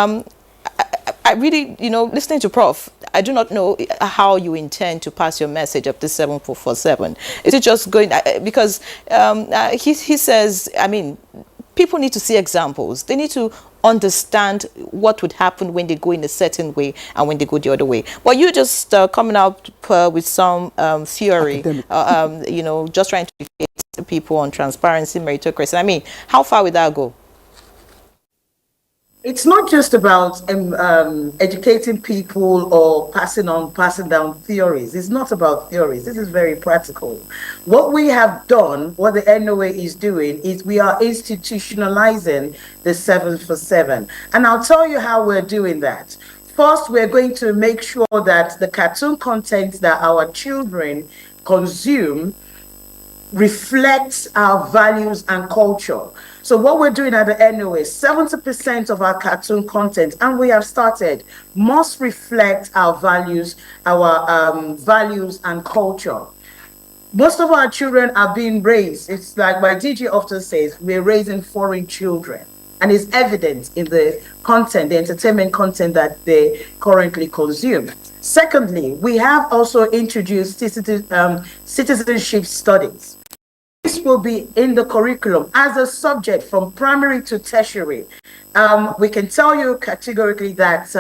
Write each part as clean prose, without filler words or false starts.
I really, listening to Prof, I do not know how you intend to pass your message of the 7447. Is it just going, because he says, I mean, people need to see examples. They need to understand what would happen when they go in a certain way and when they go the other way. But you just coming out with some theory, just trying to educate people on transparency, meritocracy. I mean, how far would that go? It's not just about educating people or passing down theories. It's not about theories. This is very practical. What we have done, what the NOA is doing, is we are institutionalizing the 7 for 7. And I'll tell you how we're doing that. First, we're going to make sure that the cartoon content that our children consume reflects our values and culture. So what we're doing at the NOA, 70% of our cartoon content, and we have started, must reflect our values and culture. Most of our children are being raised, it's like my DJ often says, we're raising foreign children. And it's evident in the content, the entertainment content that they currently consume. Secondly, we have also introduced citizenship studies. This will be in the curriculum as a subject from primary to tertiary. We can tell you categorically that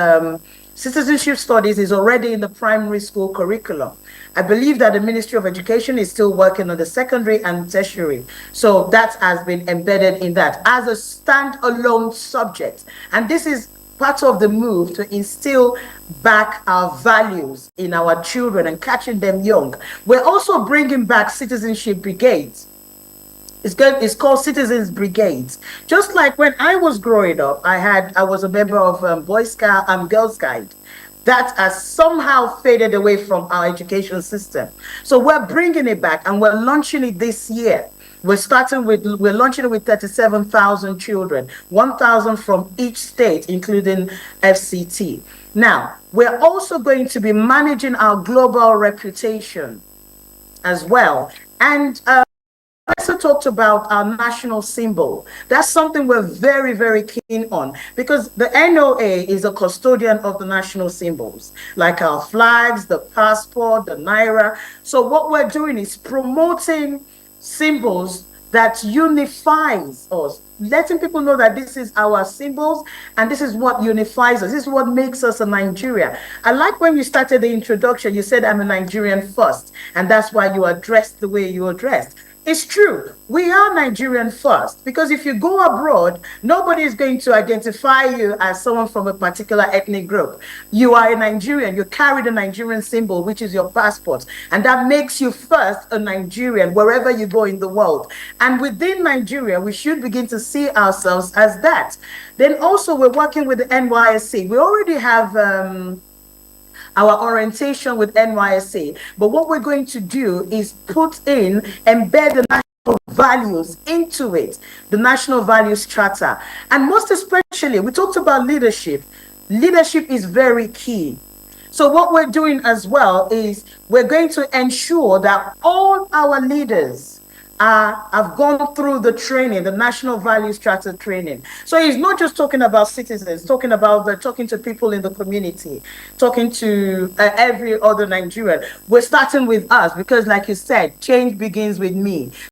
citizenship studies is already in the primary school curriculum. I believe that the Ministry of Education is still working on the secondary and tertiary. So that has been embedded in that as a standalone subject. And this is part of the move to instill back our values in our children and catching them young. We're also bringing back citizenship brigades. It's called Citizens Brigades. Just like when I was growing up, I was a member of Boy Scout and Girl Scout. That has somehow faded away from our education system. So we're bringing it back and we're launching it this year. We're launching it with 37,000 children, 1,000 from each state, including FCT. Now, we're also going to be managing our global reputation as well. And also talked about our national symbol. That's something we're very, very keen on because the NOA is a custodian of the national symbols, like our flags, the passport, the naira. So what we're doing is promoting symbols that unifies us, letting people know that this is our symbols and this is what unifies us. This is what makes us a Nigeria. I like when you started the introduction, you said I'm a Nigerian first, and that's why you are dressed the way you are dressed. It's true. We are Nigerian first because if you go abroad, nobody is going to identify you as someone from a particular ethnic group. You are a Nigerian. You carry the Nigerian symbol, which is your passport. And that makes you first a Nigerian wherever you go in the world. And within Nigeria, we should begin to see ourselves as that. Then also we're working with the NYSC. We already have our orientation with NYSC. But what we're going to do is embed the national values into it, the national values charter. And most especially, we talked about leadership. Leadership is very key. So what we're doing as well is we're going to ensure that all our leaders have gone through the training, the National Values Charter training. So he's not just talking about citizens, talking to people in the community, talking to every other Nigerian. We're starting with us because, like you said, change begins with me.